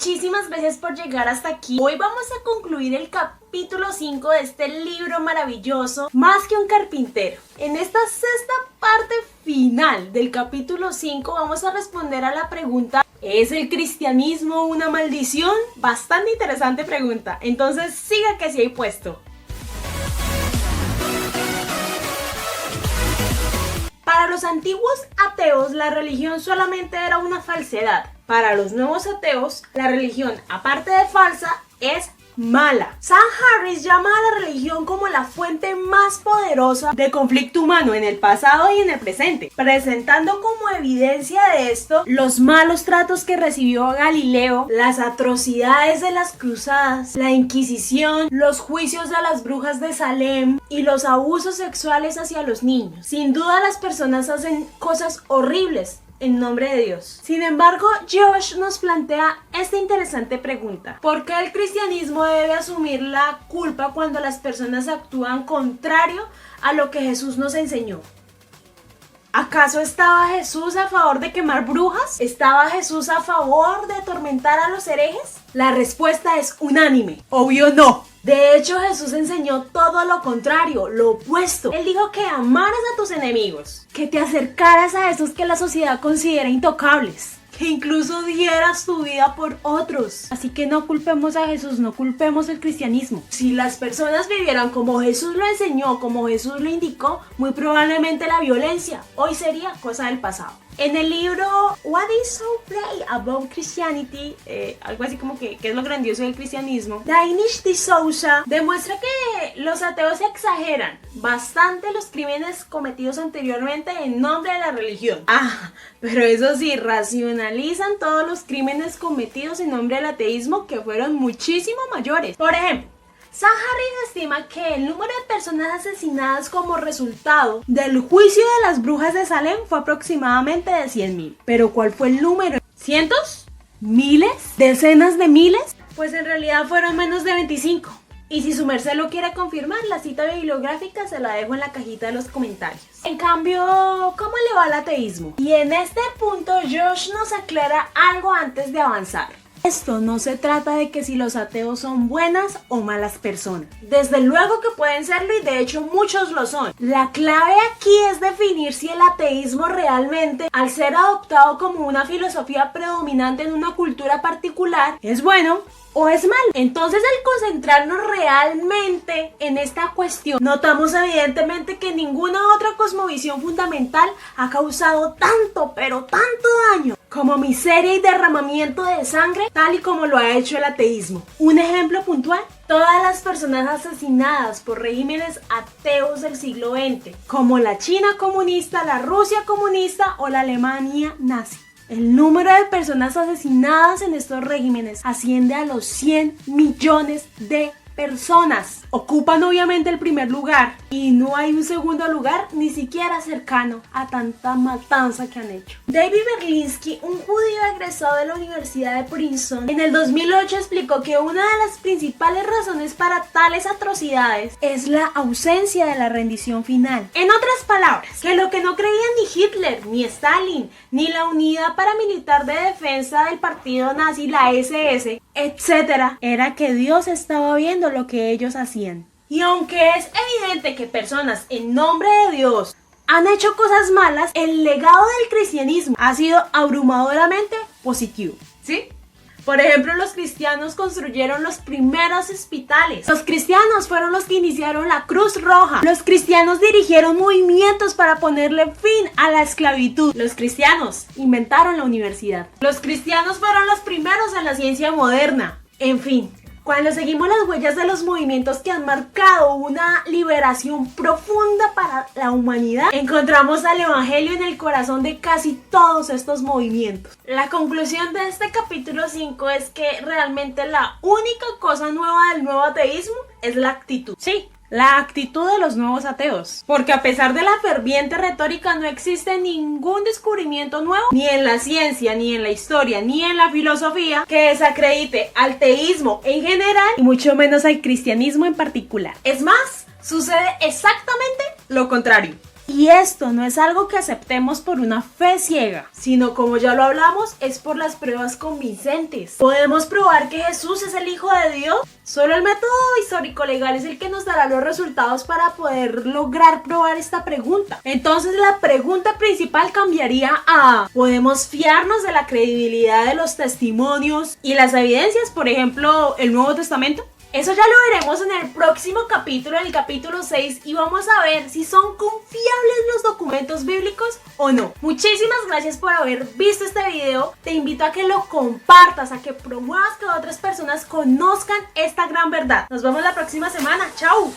muchísimas gracias por llegar hasta aquí. Hoy vamos a concluir el capítulo 5 de este libro maravilloso, Más que un carpintero. En esta sexta parte final del capítulo 5 vamos a responder a la pregunta: ¿es el cristianismo una maldición? Bastante interesante pregunta, entonces siga que sí hay puesto. Para los antiguos ateos, la religión solamente era una falsedad. Para los nuevos ateos, la religión, aparte de falsa, es mala. Sam Harris llama a la religión como la fuente más poderosa de conflicto humano en el pasado y en el presente, presentando como evidencia de esto los malos tratos que recibió Galileo, las atrocidades de las cruzadas, la Inquisición, los juicios a las brujas de Salem y los abusos sexuales hacia los niños. Sin duda, las personas hacen cosas horribles en nombre de Dios. Sin embargo, Josh nos plantea esta interesante pregunta: ¿por qué el cristianismo debe asumir la culpa cuando las personas actúan contrario a lo que Jesús nos enseñó? ¿Acaso estaba Jesús a favor de quemar brujas? ¿Estaba Jesús a favor de atormentar a los herejes? La respuesta es unánime. Obvio no. De hecho, Jesús enseñó todo lo contrario, lo opuesto. Él dijo que amaras a tus enemigos, que te acercaras a esos que la sociedad considera intocables, que incluso dieras tu vida por otros. Así que no culpemos a Jesús, no culpemos el cristianismo. Si las personas vivieran como Jesús lo enseñó, como Jesús lo indicó, muy probablemente la violencia hoy sería cosa del pasado. En el libro What is so great about Christianity, algo así como que es lo grandioso del cristianismo, Dinesh D'Souza demuestra que los ateos exageran bastante los crímenes cometidos anteriormente en nombre de la religión. Pero eso sí, racionalizan todos los crímenes cometidos en nombre del ateísmo, que fueron muchísimo mayores. Por ejemplo, Sam Harris estima que el número de personas asesinadas como resultado del juicio de las brujas de Salem fue aproximadamente de 100,000. ¿Pero cuál fue el número? ¿Cientos? ¿Miles? ¿Decenas de miles? Pues en realidad fueron menos de 25. Y si su merced lo quiere confirmar, la cita bibliográfica se la dejo en la cajita de los comentarios. En cambio, ¿cómo le va al ateísmo? Y en este punto, Josh nos aclara algo antes de avanzar. Esto no se trata de que si los ateos son buenas o malas personas. Desde luego que pueden serlo y de hecho muchos lo son. La clave aquí es definir si el ateísmo realmente, al ser adoptado como una filosofía predominante en una cultura particular, es bueno o es malo. Entonces, al concentrarnos realmente en esta cuestión, notamos evidentemente que ninguna otra cosmovisión fundamental ha causado tanto, pero tanto daño como miseria y derramamiento de sangre, tal y como lo ha hecho el ateísmo. Un ejemplo puntual: todas las personas asesinadas por regímenes ateos del siglo XX, como la China comunista, la Rusia comunista o la Alemania nazi. El número de personas asesinadas en estos regímenes asciende a los 100 millones de personas. Ocupan obviamente el primer lugar y no hay un segundo lugar ni siquiera cercano a tanta matanza que han hecho. David Berlinski, un judío egresado de la Universidad de Princeton, en el 2008 explicó que una de las principales razones para tales atrocidades es la ausencia de la rendición final. En otras palabras, que lo que no creían ni Hitler, ni Stalin, ni la Unidad Paramilitar de Defensa del partido nazi, la SS, etc., era que Dios estaba viendo lo que ellos hacían. Y aunque es evidente que personas en nombre de Dios han hecho cosas malas, el legado del cristianismo ha sido abrumadoramente positivo, ¿sí? Por ejemplo, los cristianos construyeron los primeros hospitales. Los cristianos fueron los que iniciaron la Cruz Roja. Los cristianos dirigieron movimientos para ponerle fin a la esclavitud. Los cristianos inventaron la universidad. Los cristianos fueron los primeros en la ciencia moderna. En fin, cuando seguimos las huellas de los movimientos que han marcado una liberación profunda para la humanidad, encontramos al Evangelio en el corazón de casi todos estos movimientos. La conclusión de este capítulo 5 es que realmente la única cosa nueva del nuevo ateísmo es la actitud. Sí, la actitud de los nuevos ateos. Porque a pesar de la ferviente retórica, no existe ningún descubrimiento nuevo, ni en la ciencia, ni en la historia, ni en la filosofía, que desacredite al teísmo en general y mucho menos al cristianismo en particular. Es más, sucede exactamente lo contrario. Y esto no es algo que aceptemos por una fe ciega, sino como ya lo hablamos, es por las pruebas convincentes. ¿Podemos probar que Jesús es el Hijo de Dios? Solo el método histórico-legal es el que nos dará los resultados para poder lograr probar esta pregunta. Entonces la pregunta principal cambiaría a: ¿podemos fiarnos de la credibilidad de los testimonios y las evidencias, por ejemplo, el Nuevo Testamento? Eso ya lo veremos en el próximo capítulo, en el capítulo 6, y vamos a ver si son confiables los documentos bíblicos o no. Muchísimas gracias por haber visto este video. Te invito a que lo compartas, a que promuevas que otras personas conozcan esta gran verdad. Nos vemos la próxima semana. ¡Chao!